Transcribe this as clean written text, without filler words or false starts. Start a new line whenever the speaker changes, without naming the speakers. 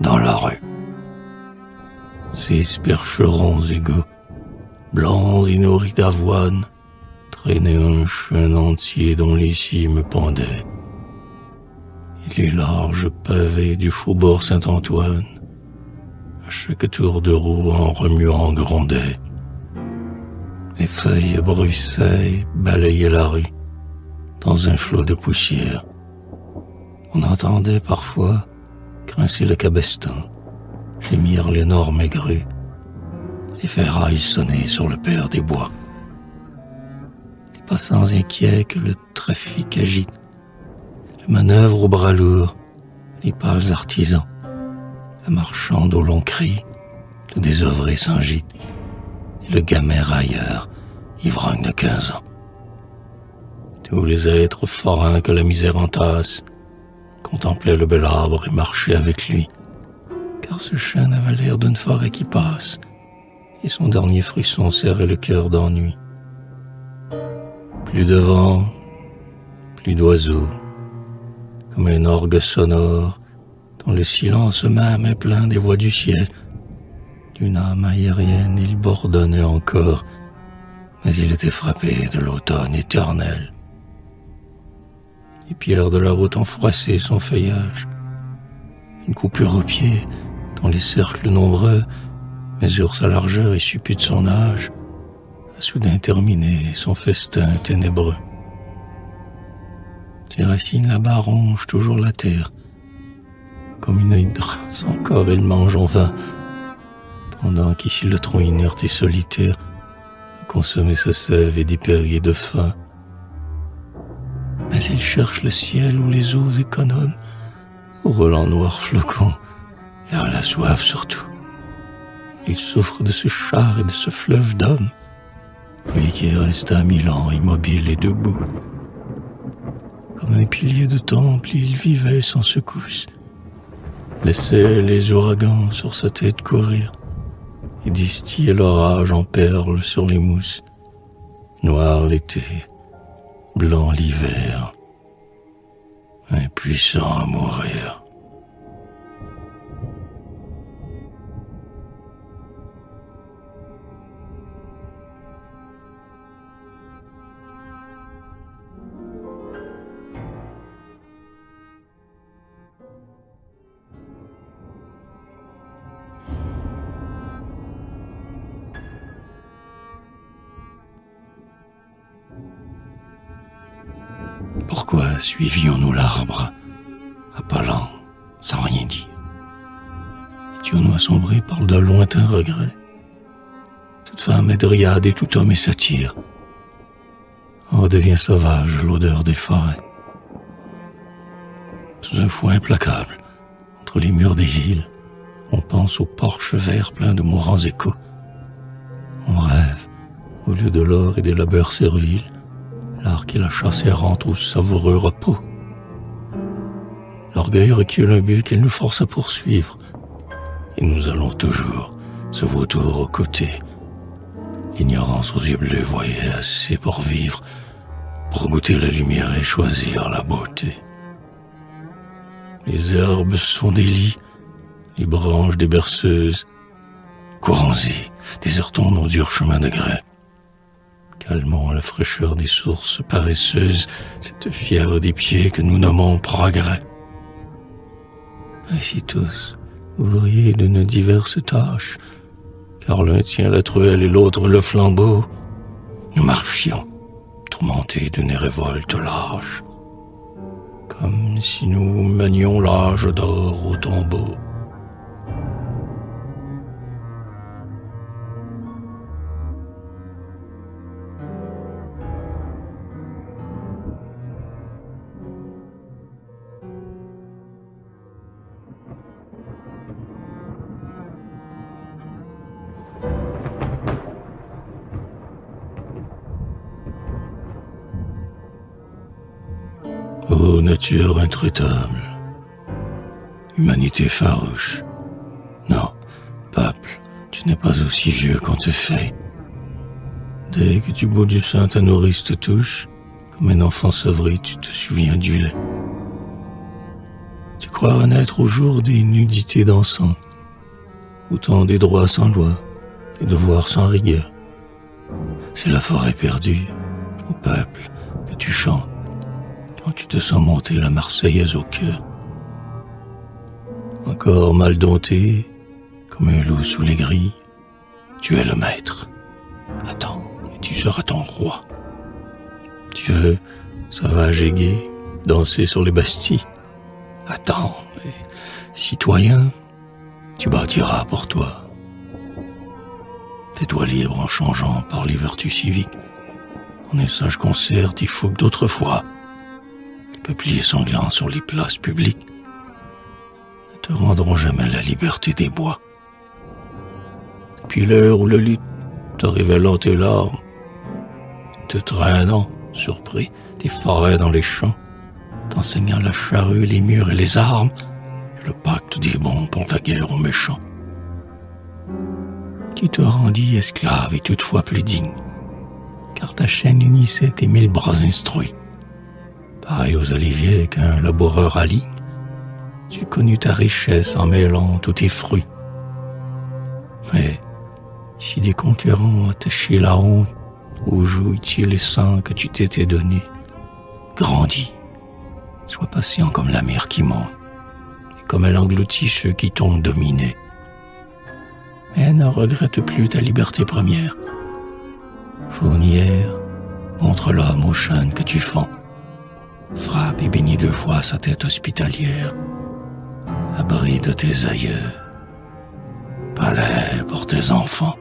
dans la rue. 6 percherons égaux, blancs et nourris d'avoine, traînaient un chêne entier dont les cimes pendaient. Et les larges pavés du faubourg Saint-Antoine, à chaque tour de roue en remuant grondaient. Les feuilles bruissaient, balayaient la rue, dans un flot de poussière. On entendait parfois grincer le cabestan, gémir l'énorme grue, les ferrailles sonner sur le père des bois. Les passants inquiets que le trafic agite, les manœuvres au bras lourd, les pâles artisans, la marchande au long cri, le désœuvré sans gîte, et le gamin railleur, ivrogne de 15 ans. Tous les êtres forains que la misère entasse contemplaient le bel arbre et marchaient avec lui, car ce chêne avait l'air d'une forêt qui passe, et son dernier frisson serrait le cœur d'ennui. Plus de vent, plus d'oiseaux, comme un orgue sonore dont le silence même est plein des voix du ciel. D'une âme aérienne, il bourdonnait encore, mais il était frappé de l'automne éternel. Les pierres de la route ont froissé son feuillage. Une coupure au pied, dont les cercles nombreux mesurent sa largeur et supputent son âge, a soudain terminé son festin ténébreux. Ses racines là-bas rongent toujours la terre. Comme une hydre, son corps il mange en vain, pendant qu'ici le tronc inerte et solitaire a consommé sa sève et dépéri de faim. Mais il cherche le ciel où les eaux économes roulent en noirs flocons, car elle a soif surtout. Il souffre de ce char et de ce fleuve d'hommes, lui qui est resté à 1000 ans immobile et debout. Comme un pilier de temple, il vivait sans secousse, laissait les ouragans sur sa tête courir et distillait l'orage en perles sur les mousses. Noir l'été, blanc l'hiver, impuissant à mourir. Pourquoi suivions-nous l'arbre, appelant sans rien dire? Étions-nous assombrés par de lointains regrets? Toute femme est dryade et tout homme est satire. On redevient sauvage l'odeur des forêts. Sous un fouet implacable, entre les murs des villes, on pense aux porches verts pleins de mourants échos. On rêve, au lieu de l'or et des labeurs serviles, l'arc et la chasse errante au savoureux repos. L'orgueil recule un but qu'il nous force à poursuivre, et nous allons toujours, ce vautour aux côtés. L'ignorance aux yeux bleus voyait assez pour vivre, pour goûter la lumière et choisir la beauté. Les herbes sont des lits, les branches des berceuses. Courons-y, désertons nos durs chemins de grès. Calmons la fraîcheur des sources paresseuses, cette fièvre des pieds que nous nommons progrès. Ainsi tous, ouvriers de nos diverses tâches, car l'un tient la truelle et l'autre le flambeau, nous marchions, tourmentés d'une révolte lâche, comme si nous manions l'âge d'or au tombeau. Ô nature intraitable, humanité farouche, non, peuple, tu n'es pas aussi vieux qu'on te fait. Dès que du bout du sein ta nourrice te touche, comme un enfant sevré, tu te souviens du lait. Tu crois renaître au jour des nudités dansantes, au temps des droits sans loi, des devoirs sans rigueur. C'est la forêt perdue, au peuple, que tu chantes, quand tu te sens monter la Marseillaise au cœur. Encore mal dompté, comme un loup sous les grilles, tu es le maître. Attends, et tu seras ton roi. Tu veux, sauvage et gai, danser sur les bastilles. Attends, et, citoyen, tu bâtiras pour toi. Fais-toi libre en changeant par les vertus civiques, en un sage concert des fougues d'autrefois, les peupliers sanglants sur les places publiques ne te rendront jamais la liberté des bois. Puis l'heure où le lutte, te révélant tes larmes, te traînant, surpris, tes forêts dans les champs, t'enseignant la charrue, les murs et les armes, et le pacte des bons pour la guerre aux méchants. Qui te rendit esclave et toutefois plus digne, car ta chaîne unissait tes 1000 bras instruits. Pareil aux oliviers qu'un laboureur aligne, tu connus ta richesse en mêlant tous tes fruits. Mais si des conquérants attachés la honte, où jouit-il les sangs que tu t'étais donné, grandis, sois patient comme la mer qui monte, et comme elle engloutit ceux qui t'ont dominé. Mais ne regrette plus ta liberté première. Fournière, montre l'homme aux chaînes que tu fends. Frappe et bénis 2 fois sa tête hospitalière. Abri de tes aïeux. Palais pour tes enfants.